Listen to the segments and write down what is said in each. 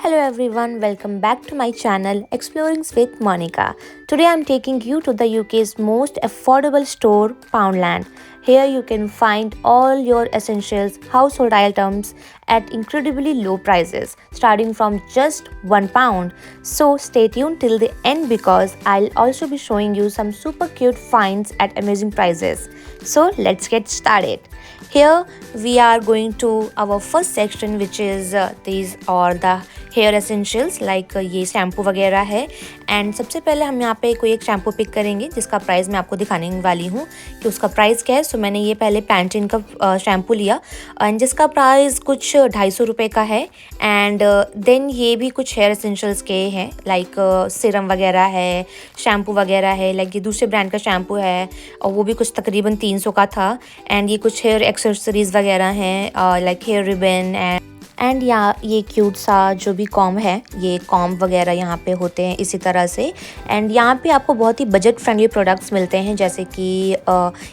Hello everyone, welcome back to my channel Explorings with Monica. Today I'm taking you to the UK's most affordable store, Poundland. Here you can find all your essentials, household items at incredibly low prices, starting from just £1. So stay tuned till the end because I'll also be showing you some super cute finds at amazing prices. So let's get started. Here we are going to our first section, which is these are the hair essentials like ये shampoo वगैरह है। And सबसे पहले हम यहाँ पे कोई एक शैम्पू पिक करेंगे जिसका प्राइस मैं आपको दिखाने वाली हूँ कि उसका प्राइस क्या है। सो मैंने ये पहले पैंटीन का शैम्पू लिया एंड जिसका प्राइस कुछ 250 रुपये का है। एंड देन ये भी कुछ हेयर एसेंशियल्स के हैं लाइक सीरम वगैरह है, शैम्पू वगैरह है, लाइक ये दूसरे ब्रांड का शैम्पू है और वो भी कुछ तकरीबन 300 का था। एंड ये कुछ हेयर एक्सेसरीज़ वगैरह हैं लाइक हेयर रिबन एंड ये क्यूट सा जो भी कॉम है, ये कॉम वगैरह यहाँ पे होते हैं इसी तरह से। एंड यहाँ पे आपको बहुत ही बजट फ्रेंडली प्रोडक्ट्स मिलते हैं जैसे कि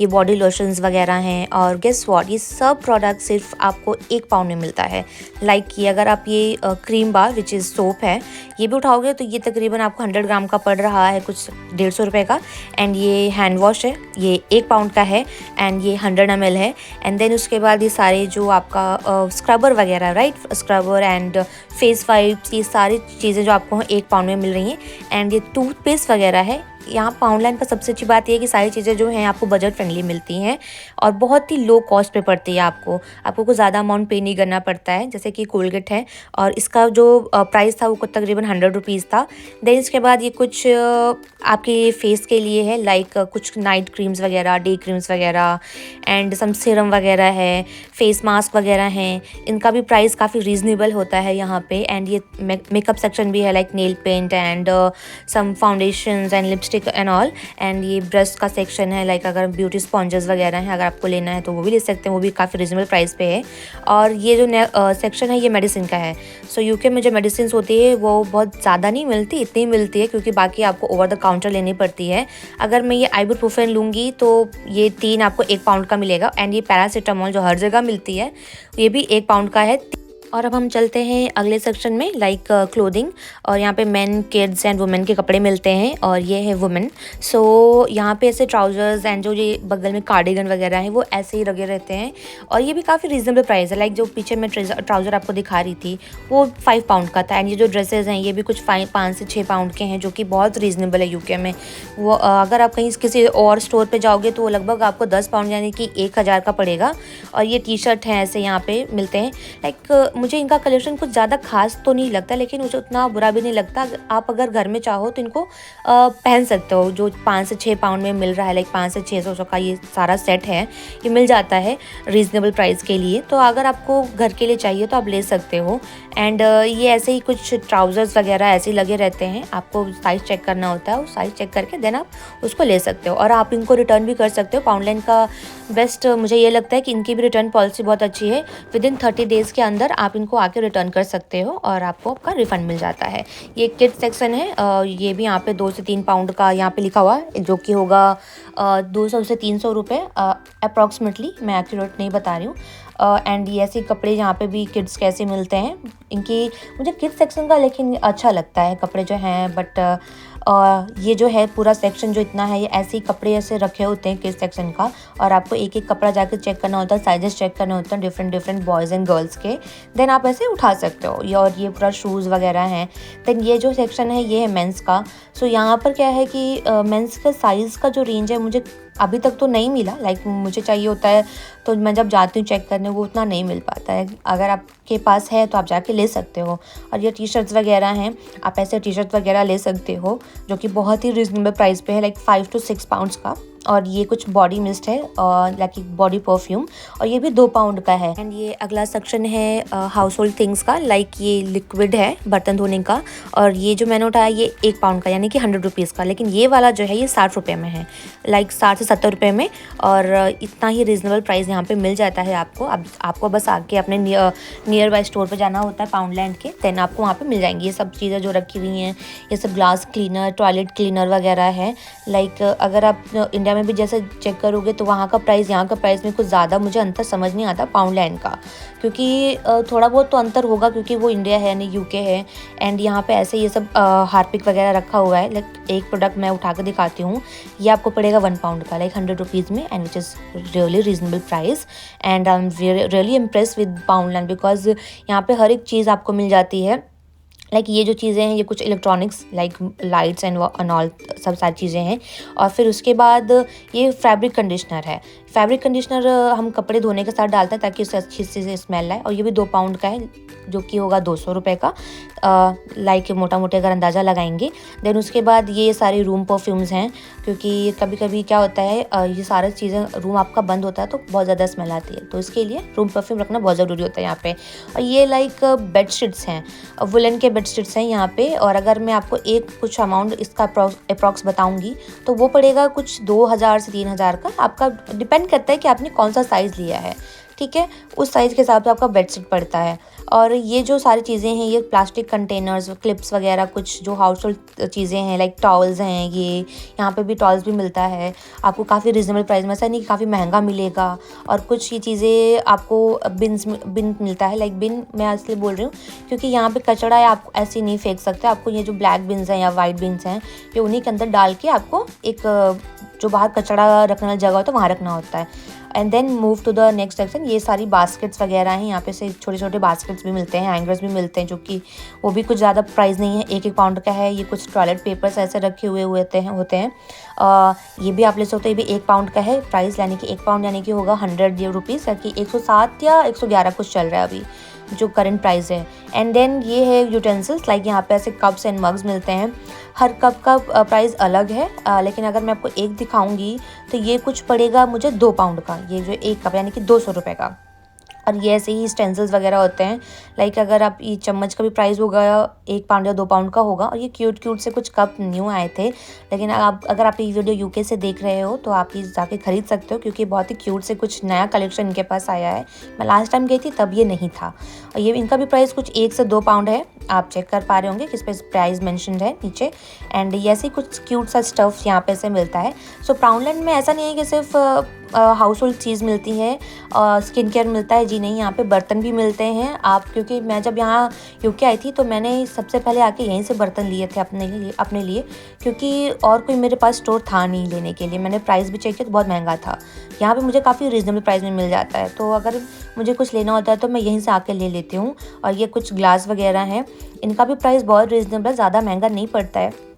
ये बॉडी लोशंस वगैरह हैं। और गेस व्हाट, ये सब प्रोडक्ट सिर्फ आपको £1 में मिलता है। लाइक ये अगर आप ये cream bar which is soap है ये भी उठाओगे तो ये तकरीबन आपको 100 ग्राम का पड़ रहा है, कुछ 150 रुपये का। एंड ये हैंड वॉश है, ये £1 का है एंड ये 100 ml है। एंड देन उसके बाद ये सारे जो आपका स्क्रबर वगैरह right, scrubber and face wipes, ये सारी चीज़ें जो आपको £1 में मिल रही हैं। एंड ये टूथपेस्ट वगैरह है। यहाँ पाउंडलैंड का सबसे अच्छी बात यह है कि सारी चीज़ें जो हैं आपको बजट फ्रेंडली मिलती हैं और बहुत ही लो कॉस्ट पे पड़ती है। आपको कुछ ज़्यादा अमाउंट पे नहीं करना पड़ता है। जैसे कि कोलगेट है और इसका जो प्राइस था वो तकरीबन 100 रुपीज़ था। देन इसके बाद ये कुछ आपके फेस के लिए है लाइक कुछ नाइट क्रीम्स वगैरह, डे क्रीम्स वगैरह एंड सम सीरम वगैरह है, फेस मास्क वगैरह हैं। इनका भी प्राइस काफ़ी रीज़नेबल होता है यहाँ पे। एंड ये मेकअप सेक्शन भी है like nail paint and some foundations and lipstick and all. And ये ब्रश का सेक्शन है लाइक अगर ब्यूटी स्पॉन्जेस वगैरह हैं अगर आपको लेना है तो वो भी ले सकते हैं, वो भी काफ़ी रीजनेबल प्राइस पे है। और ये जो सेक्शन है ये मेडिसिन का है। सो यूके में जो मेडिसिन होती है वो बहुत ज़्यादा नहीं मिलती, इतनी मिलती है क्योंकि बाकी आपको ओवर द काउंटर लेनी पड़ती है। अगर मैं ये आइबुप्रोफेन लूँगी तो ये 3 आपको £1 का मिलेगा। एंड ये पैरासीटामोल जो हर जगह मिलती है ये भी £1 का है। और अब हम चलते हैं अगले सेक्शन में लाइक क्लोथिंग। और यहाँ पे मेन, किड्स एंड वुमेन के कपड़े मिलते हैं और ये है वुमेन। सो यहाँ पे ऐसे ट्राउजर्स एंड जो ये बगल में कार्डिगन वगैरह हैं वो ऐसे ही लगे रहते हैं और ये भी काफ़ी रीजनेबल प्राइस है। लाइक जो पीछे मैं ट्राउज़र आपको दिखा रही थी वो £5 का था। एंड ये जो ड्रेसेस हैं ये भी कुछ 5 से 6 पाउंड के हैं जो कि बहुत रीज़नेबल है यूके में। वो अगर आप कहीं किसी और स्टोर पर जाओगे तो वो लगभग आपको 10 पाउंड यानी कि 1000 का पड़ेगा। और ये टी शर्ट हैं ऐसे यहाँ पे मिलते हैं। लाइक मुझे इनका कलेक्शन कुछ ज़्यादा खास तो नहीं लगता लेकिन मुझे उतना बुरा भी नहीं लगता। आप अगर घर में चाहो तो इनको पहन सकते हो। जो 5 से 6 पाउंड में मिल रहा है लाइक 500 से 600 का ये सारा सेट है, ये मिल जाता है रीज़नेबल प्राइस के लिए। तो अगर आपको घर के लिए चाहिए तो आप ले सकते हो। एंड ये ऐसे ही कुछ ट्राउज़र्स वगैरह ऐसे ही लगे रहते हैं, आपको साइज़ चेक करना होता है, उस साइज़ चेक करके देन आप उसको ले सकते हो और आप इनको रिटर्न भी कर सकते हो। पाउंडलैंड का बेस्ट मुझे ये लगता है कि इनकी भी रिटर्न पॉलिसी बहुत अच्छी है। विदिन 30 डेज़ के अंदर आप इनको आके रिटर्न कर सकते हो और आपको आपका रिफ़ंड मिल जाता है। ये किड्स सेक्शन है, ये भी यहाँ पे 2 से 3 पाउंड का यहाँ पे लिखा हुआ है जो कि होगा 200 से 300 रुपये अप्रॉक्सीमेटली, मैं एक्यूरेट नहीं बता रही हूँ। एंड ये ऐसे कपड़े यहाँ पे भी किड्स कैसे मिलते हैं इनकी, मुझे किड्स सेक्शन का लेकिन अच्छा लगता है कपड़े जो हैं। बट ये जो है पूरा सेक्शन जो इतना है ये ऐसे ही कपड़े ऐसे रखे होते हैं किड्स सेक्शन का और आपको एक एक कपड़ा जाकर चेक करना होता है, साइजेस चेक करने होते हैं डिफरेंट बॉयज़ एंड गर्ल्स के। देन आप ऐसे उठा सकते हो। और ये पूरा शूज़ वगैरह हैं। देन ये जो सेक्शन है ये है मेंस का। सो यहाँ पर क्या है कि मेंस का साइज़ का जो रेंज है मुझे अभी तक तो नहीं मिला। लाइक मुझे चाहिए होता है तो मैं जब जाती हूँ चेक करने वो उतना नहीं मिल पाता है। अगर आपके पास है तो आप जाके ले सकते हो। और ये टी शर्ट्स वगैरह हैं, आप ऐसे टी शर्ट वगैरह ले सकते हो जो कि बहुत ही रीजनेबल प्राइस पे है लाइक 5 to 6 पाउंड्स का। और ये कुछ बॉडी मिस्ट है और लाइक बॉडी परफ्यूम और ये भी £2 का है। एंड ये अगला सेक्शन है हाउस होल्ड थिंग्स का, लाइक ये लिक्विड है बर्तन धोने का और ये जो मैंने उठाया ये £1 का यानी कि 100 रुपीज़ का। लेकिन ये वाला जो है ये 60 रुपये में है, लाइक 60 से 70 रुपये में। और इतना ही रीज़नेबल प्राइस यहाँ पे मिल जाता है आपको। अब आपको बस आके अपने नियर बाय स्टोर पे जाना होता है पाउंडलैंड के, देन आपको वहाँ पे मिल जाएंगी ये सब चीज़ें जो रखी हुई हैं। ये सब ग्लास क्लीनर, टॉयलेट क्लीनर वगैरह है। लाइक अगर आप इंडिया में भी जैसे चेक करोगे तो वहाँ का प्राइस यहाँ का प्राइस में कुछ ज़्यादा मुझे अंतर समझ नहीं आता पाउंडलैंड का, क्योंकि थोड़ा बहुत तो अंतर होगा क्योंकि वो इंडिया है नहीं यूके है। एंड यहाँ पे ऐसे ये सब हार्पिक वगैरह रखा हुआ है। लाइक एक प्रोडक्ट मैं उठा कर दिखाती हूँ, ये आपको पड़ेगा 1 पाउंड का, लाइक 100 रुपीज़ में, and which is really reasonable price. And I am really impress with Poundland because यहाँ पे हर एक चीज़ आपको मिल जाती है। लाइक ये जो चीज़ें हैं ये कुछ electronics like lights and all सब सारी चीज़ें हैं। और फिर उसके बाद ये फैब्रिक कंडीशनर है। फैब्रिक कंडीशनर हम कपड़े धोने के साथ डालते हैं ताकि उससे अच्छी से स्मेल आए, और ये भी 2 पाउंड का है जो कि होगा 200 रुपये का, लाइक मोटा मोटे अगर अंदाज़ा लगाएंगे। देन उसके बाद ये सारे रूम परफ्यूम्स हैं, क्योंकि कभी कभी क्या होता है ये सारी चीज़ें रूम आपका बंद होता है तो बहुत ज़्यादा स्मेल आती है, तो इसके लिए रूम परफ्यूम रखना बहुत ज़रूरी होता है यहाँ पे। और ये लाइक बेडशीट्स हैं, वुलन के बेडशीट्स हैं यहाँ पे। और अगर मैं आपको एक कुछ अमाउंट इसका अप्रॉक्स बताऊँगी तो वो पड़ेगा कुछ 2000 से 3000 का। आपका डिपेंड करता है कि आपने कौन सा साइज़ लिया है, ठीक है, उस साइज़ के हिसाब से आपका बेडशीट पड़ता है। और ये जो सारी चीज़ें हैं ये प्लास्टिक कंटेनर्स, क्लिप्स वगैरह कुछ जो हाउस होल्ड चीज़ें हैं, लाइक टॉवल्स हैं, ये यहाँ पे भी टॉवल्स भी मिलता है आपको काफ़ी रिजनेबल प्राइस में, ऐसा नहीं कि काफ़ी महंगा मिलेगा। और कुछ ये चीज़ें आपको बिन मिलता है, लाइक बिन मैं इसलिए बोल रही हूँ क्योंकि यहाँ पे कचरा है आप ऐसे नहीं फेंक सकते, आपको ये जो ब्लैक बिन्स हैं या वाइट बिन्स हैं ये उन्हीं के अंदर डाल के आपको एक जो बाहर कचरा रखने वाली जगह होता है वहाँ रखना होता है। And then move to the next section. ये सारी बास्केट्स वगैरह हैं, यहाँ पे से छोटे छोटे बास्केट्स भी मिलते हैं, हैंगर्स भी मिलते हैं, जो कि वो भी कुछ ज़्यादा प्राइस नहीं है, 1-1 पाउंड का है। ये कुछ टॉयलेट पेपर्स ऐसे रखे हुए होते हैं ये भी आप ले सकते हो, ये भी 1 पाउंड का है प्राइस, यानी कि 1 पाउंड यानी कि होगा 100 रुपीज़, यानी कि 107 या 111 कुछ चल रहा है अभी जो करंट प्राइस है। एंड देन ये है यूटेंसिल्स, लाइक यहाँ पे ऐसे कप्स एंड मग्स मिलते हैं। हर कप का प्राइस अलग है, लेकिन अगर मैं आपको एक दिखाऊंगी तो ये कुछ पड़ेगा मुझे 2 पाउंड का, ये जो एक कप यानी कि 200 रुपये का। और ये ऐसे ही स्टेंसिल्स वगैरह होते हैं, लाइक अगर आप ये चम्मच का भी प्राइस होगा 1 पाउंड या 2 पाउंड का होगा। और ये क्यूट से कुछ कप न्यू आए थे, लेकिन अगर आप ये वीडियो यूके से देख रहे हो तो आप ये जाके खरीद सकते हो, क्योंकि बहुत ही क्यूट से कुछ नया कलेक्शन इनके पास आया है। मैं लास्ट टाइम गई थी तब ये नहीं था। और ये इनका भी प्राइस कुछ 1 से 2 पाउंड है, आप चेक कर पा रहे होंगे किस पे प्राइस मेंशन्ड है नीचे। एंड ये ऐसे कुछ क्यूट सा स्टफ यहाँ पे से मिलता है। सो पाउंडलैंड में ऐसा नहीं है कि सिर्फ हाउस होल्ड चीज़ मिलती है और स्किन केयर मिलता है, जी नहीं, यहाँ पे बर्तन भी मिलते हैं आप। क्योंकि मैं जब यहाँ यूके आई थी तो मैंने सबसे पहले आके यहीं से बर्तन लिए थे अपने लिए, क्योंकि और कोई मेरे पास स्टोर था नहीं लेने के लिए। मैंने प्राइस भी चेक किया तो बहुत महंगा था। यहाँ पे मुझे काफ़ी रीजनेबल प्राइस में मिल जाता है, तो अगर मुझे कुछ लेना होता है तो मैं यहीं से आके ले लेती हूँ। और ये कुछ ग्लास वगैरह हैं, इनका भी प्राइस बहुत रीजनेबल है, ज़्यादा महंगा नहीं पड़ता है।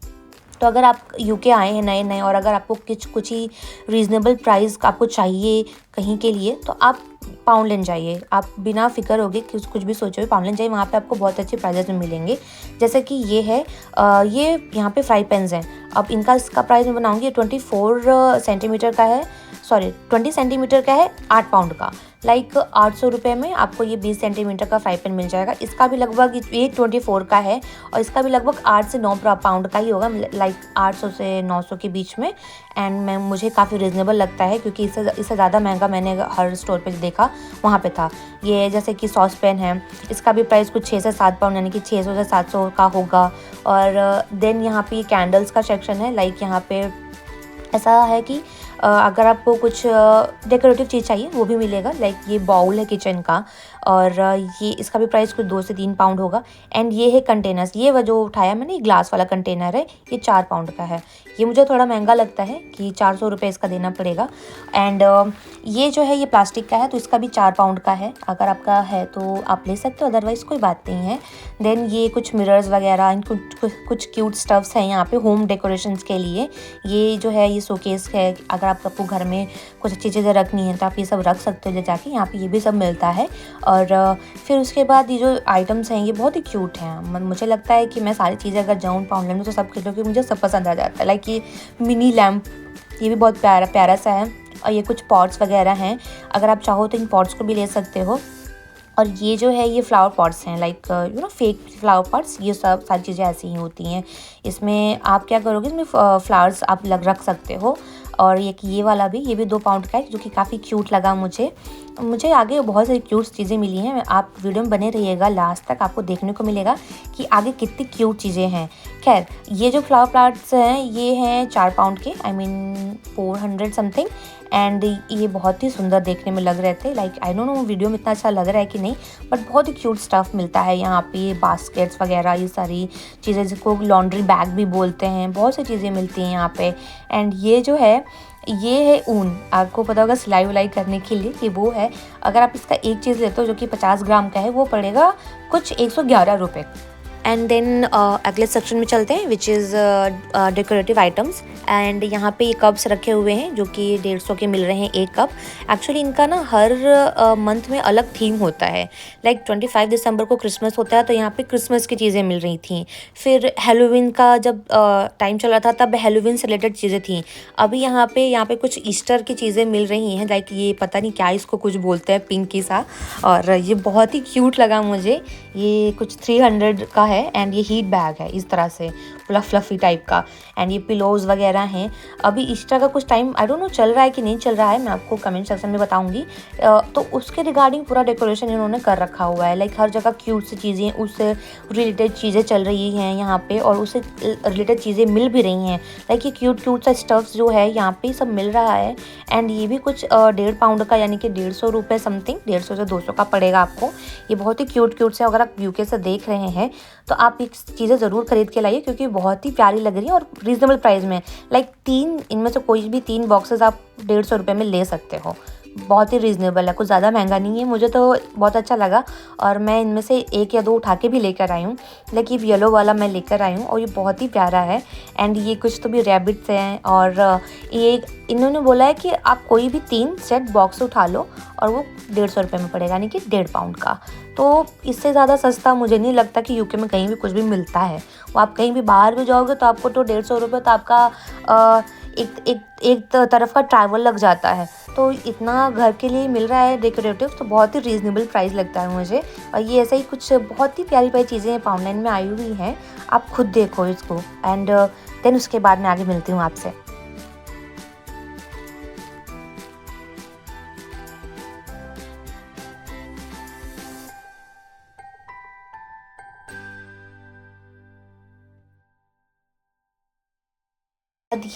तो अगर आप यूके आए हैं नए और अगर आपको कुछ ही रीज़नेबल प्राइस आपको चाहिए कहीं के लिए तो आप पाउंडलैंड जाइए, आप बिना फिक्र होगे कि कुछ भी सोचे हुए पाउंडलैंड जाइए, वहाँ पे आपको बहुत अच्छे प्राइजेस में मिलेंगे। जैसे कि ये है ये यहाँ पे फ्राई पैन्स हैं। अब इसका प्राइस मैं बनाऊँगी 24 सेंटीमीटर का है, सॉरी 20 सेंटीमीटर का है, 8 पाउंड का, लाइक 800 रुपये में आपको ये 20 सेंटीमीटर का फ्राई पैन मिल जाएगा। इसका भी लगभग ये 24 का है और इसका भी लगभग 8 से 9 पाउंड का ही होगा, लाइक 800 से 900 के बीच में। एंड मुझे काफ़ी रिजनेबल लगता है, क्योंकि इससे ज़्यादा महंगा मैंने हर स्टोर पे देखा वहाँ पे था। ये जैसे कि सॉस पैन है, इसका भी प्राइस कुछ 6 से 7 पाउंड यानी कि 600 से 700 का होगा। और देन यहाँ पे कैंडल्स का सेक्शन है, लाइक यहाँ पे ऐसा है कि अगर आपको कुछ डेकोरेटिव चीज़ चाहिए वो भी मिलेगा, लाइक ये बाउल है किचन का और ये इसका भी प्राइस कुछ 2 से 3 पाउंड होगा। एंड ये है कंटेनर्स, ये जो उठाया मैंने ग्लास वाला कंटेनर है, ये 4 पाउंड का है। ये मुझे थोड़ा महंगा लगता है कि 400 रुपये इसका देना पड़ेगा। एंड ये जो है ये प्लास्टिक का है तो इसका भी 4 पाउंड का है, अगर आपका है तो आप ले सकते हो, अदरवाइज़ कोई बात नहीं है। देन ये कुछ मिरर्स वगैरह, कुछ क्यूट स्टफ्स हैं यहाँ पे होम डेकोरेशंस के लिए। ये जो है ये शोकेस है, अगर आपको घर में कुछ अच्छी चीज़ें रखनी है तो आप ये सब रख सकते हो जाके, यहाँ पे ये भी सब मिलता है। और फिर उसके बाद ये जो आइटम्स हैं ये बहुत ही क्यूट हैं। मुझे लगता है कि मैं सारी चीज़ें अगर जाऊँ पाउंडलैंड में तो सब खरीदूँ, मुझे सब पसंद आ जाता है। लाइक ये मिनी लैम्प, ये भी बहुत प्यारा सा है। और ये कुछ पॉट्स वगैरह हैं, अगर आप चाहो तो इन पॉट्स को भी ले सकते हो। और ये जो है ये फ्लावर पॉट्स हैं, लाइक फेक फ्लावर पॉट्स, ये सब सारी चीज़ें ऐसी ही होती हैं। इसमें आप क्या करोगे, इसमें फ्लावर्स आप रख सकते हो। और ये वाला भी, ये भी 2 पाउंड का है, जो कि काफ़ी क्यूट लगा मुझे आगे बहुत सारी क्यूट चीज़ें मिली हैं। आप वीडियो में बने रहिएगा, लास्ट तक आपको देखने को मिलेगा कि आगे कितनी क्यूट चीज़ें हैं। खैर, ये जो फ्लावर प्लांट्स हैं ये हैं 4 पाउंड के, आई मीन 400 समथिंग, एंड ये बहुत ही सुंदर देखने में लग रहे थे। Like I don't know video में इतना अच्छा लग रहा है कि नहीं, बट बहुत ही क्यूट स्टफ़ मिलता है यहाँ पे, बास्केट्स वगैरह, ये सारी चीज़ें जिसको लॉन्ड्री बैग भी बोलते हैं, बहुत सी चीज़ें मिलती हैं यहाँ पे। एंड ये जो है ये है ऊन, आपको पता होगा सिलाई उलाई करने के लिए कि वो है। अगर आप इसका एक चीज़ लेते हो जो कि 50 ग्राम का है, वो पड़ेगा कुछ 111 रुपये। एंड देन अगले सेक्शन में चलते हैं, which is decorative items. And यहाँ पे ये कप्स रखे हुए हैं जो कि 150 के मिल रहे हैं एक कप। एक्चुअली इनका ना हर मंथ में अलग थीम होता है। लाइक 25 दिसंबर को क्रिसमस होता है, तो यहाँ पे क्रिसमस की चीज़ें मिल रही थी। फिर हेलोवीन का जब टाइम चल रहा था, तब हेलोवीन से रिलेटेड चीज़ें थी। अभी यहाँ पे कुछ ईस्टर की चीज़ें मिल रही हैं। लाइक ये पता नहीं क्या इसको कुछ बोलते हैं, पिंकी सा, और ये बहुत ही क्यूट लगा मुझे। ये कुछ 300 का है एंड ये हीट बैग है इस तरह से, पूरा फ्लफी टाइप का। एंड ये पिलोज वगैरह हैं। अभी ईस्टर का कुछ टाइम आई डोंट नो चल रहा है कि नहीं चल रहा है, मैं आपको कमेंट सेक्शन में बताऊंगी। तो उसके रिगार्डिंग पूरा डेकोरेशन इन्होंने कर रखा हुआ है। लाइक हर जगह क्यूट सी चीज़ें, उससे रिलेटेड चीज़ें चल रही हैं यहाँ पे, और उससे रिलेटेड चीज़ें मिल भी रही हैं। लाइक ये क्यूट सा स्टफ्स जो है यहाँ पे सब मिल रहा है। एंड ये भी कुछ 1.5 पाउंड का, यानी कि 150 रुपये समथिंग, 150 से 200 का पड़ेगा आपको। ये बहुत ही क्यूट से, अगर आप यूके से देख रहे हैं तो आप ये चीज़ें ज़रूर खरीद के लाइए, क्योंकि बहुत ही प्यारी लग रही है और रीज़नेबल प्राइस में। लाइक 3 इनमें से कोई भी 3 बॉक्सेस आप 150 रुपये में ले सकते हो। बहुत ही रीज़नेबल है, कुछ ज़्यादा महंगा नहीं है। मुझे तो बहुत अच्छा लगा, और मैं इनमें से 1 या 2 उठा के भी लेकर आई हूँ। लेकिन येलो वाला मैं लेकर आई हूँ और ये बहुत ही प्यारा है। एंड ये कुछ तो भी रैबिट्स हैं, और ये इन्होंने बोला है कि आप कोई भी 3 सेट बॉक्स उठा लो और वो 150 रुपये में पड़ेगा, यानी कि 1.5 पाउंड का। तो इससे ज़्यादा सस्ता मुझे नहीं लगता कि यूके में कहीं भी कुछ भी मिलता है। वो आप कहीं भी बाहर भी जाओगे तो आपको तो 150 रुपये तो आपका एक तरफ का ट्रैवल लग जाता है। तो इतना घर के लिए मिल रहा है डेकोरेटिव, तो बहुत ही रीज़नेबल प्राइस लगता है मुझे। और ये ऐसा ही कुछ बहुत ही प्यारी प्यारी चीज़ें पाउंडलैंड में आई हुई हैं, आप खुद देखो इसको। एंड देन उसके बाद मैं आगे मिलती हूँ आपसे।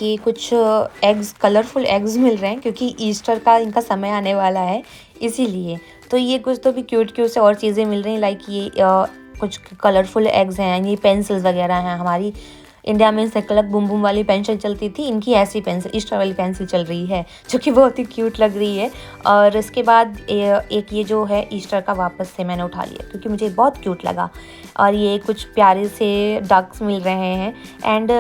ये कुछ एग्स, कलरफुल एग्स मिल रहे हैं, क्योंकि ईस्टर का इनका समय आने वाला है इसीलिए। तो ये कुछ तो भी क्यूट से और चीज़ें मिल रही हैं। लाइक ये कुछ कलरफुल एग्स हैं, ये पेंसिल्स वगैरह हैं। हमारी इंडिया में सकलक बुम बुम वाली पेंसिल चलती थी, इनकी ऐसी पेंसिल, ईस्टर वाली पेंसिल चल रही है, जो कि बहुत ही क्यूट लग रही है। और इसके बाद एक ये जो है ईस्टर का, वापस से मैंने उठा लिया क्योंकि मुझे बहुत क्यूट लगा। और ये कुछ प्यारे से डक्स मिल रहे हैं। एंड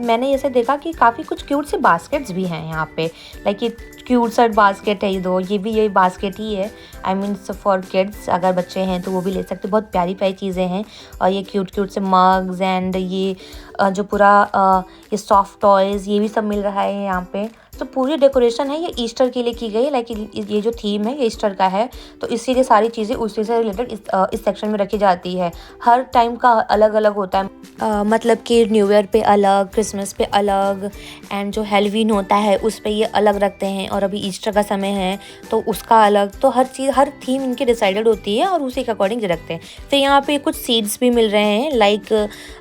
मैंने ऐसे देखा कि काफ़ी कुछ क्यूट से बास्केट्स भी हैं यहाँ पे। लाइक ये क्यूट सा बास्केट है, ये दो, ये भी यही बास्केट ही है। आई मीन फॉर किड्स, अगर बच्चे हैं तो वो भी ले सकते, बहुत प्यारी प्यारी चीज़ें हैं। और ये क्यूट से मग्स, एंड ये जो पूरा ये सॉफ्ट टॉयज़, ये भी सब मिल रहा है यहाँ पे। तो पूरी डेकोरेशन है ये ईस्टर के लिए की गई है। लाइक ये जो थीम है ये ईस्टर का है, तो इसीलिए सारी चीज़ें उसी से रिलेटेड इस सेक्शन में रखी जाती है। हर टाइम का अलग अलग होता है, मतलब कि न्यू ईयर पे अलग, क्रिसमस पे अलग, एंड जो हेलोवीन होता है उस पे ये अलग रखते हैं। और अभी ईस्टर का समय है तो उसका अलग। तो हर चीज़, हर थीम इनकी डिसाइडेड होती है और उसी के अकॉर्डिंग रखते हैं। फिर यहाँ पे कुछ सीड्स भी मिल रहे हैं। लाइक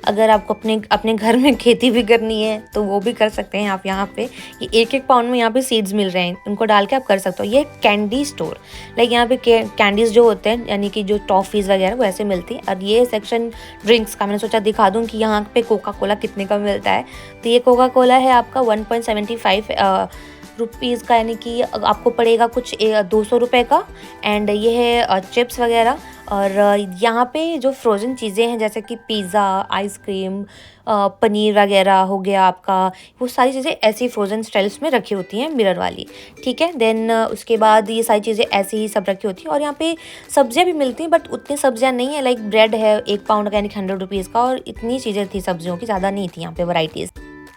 अगर आपको अपने घर में खेती भी करनी है तो वो भी कर सकते हैं आप। यहाँ पे ये 1-1 पाउंड में यहाँ पे सीड्स मिल रहे हैं, उनको डाल के आप कर सकते हो। ये कैंडी स्टोर, लाइक यहाँ पे कैंडीज़ जो होते हैं, यानी कि जो टॉफ़ीज़ वगैरह वो ऐसे मिलती हैं। और ये सेक्शन ड्रिंक्स का, मैंने सोचा दिखा दूँ कि यहाँ पे कोका कोला कितने का मिलता है। तो ये कोका कोला है आपका 1.75 रुपीज़ का, यानी कि आपको पड़ेगा कुछ 200 रुपये का। एंड ये है चिप्स वगैरह। और यहाँ पे जो फ्रोज़न चीज़ें हैं, जैसे कि पिज़्ज़ा, आइसक्रीम, पनीर वगैरह हो गया आपका, वो सारी चीज़ें ऐसी फ्रोज़न स्टाइल्स में रखी होती हैं, मिरर वाली। ठीक है, देन उसके बाद ये सारी चीज़ें ऐसे ही सब रखी होती हैं। और यहाँ पे सब्जियाँ भी मिलती हैं, बट उतनी सब्जियाँ नहीं है। लाइक ब्रेड है 1 पाउंड का, यानी कि 100 रुपीज़ का, और इतनी चीज़ें थी सब्जियों की, ज़्यादा नहीं थी यहाँ पे वैराइटीज़।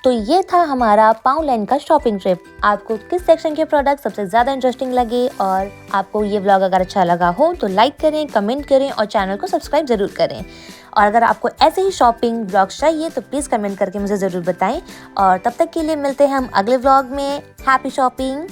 तो ये था हमारा पाउंडलैंड का शॉपिंग ट्रिप। आपको किस सेक्शन के प्रोडक्ट सबसे ज़्यादा इंटरेस्टिंग लगे और आपको ये व्लॉग अगर अच्छा लगा हो तो लाइक करें, कमेंट करें और चैनल को सब्सक्राइब ज़रूर करें। और अगर आपको ऐसे ही शॉपिंग व्लॉग्स चाहिए तो प्लीज़ कमेंट करके मुझे ज़रूर बताएं। और तब तक के लिए मिलते हैं हम अगले व्लॉग में। Happy shopping.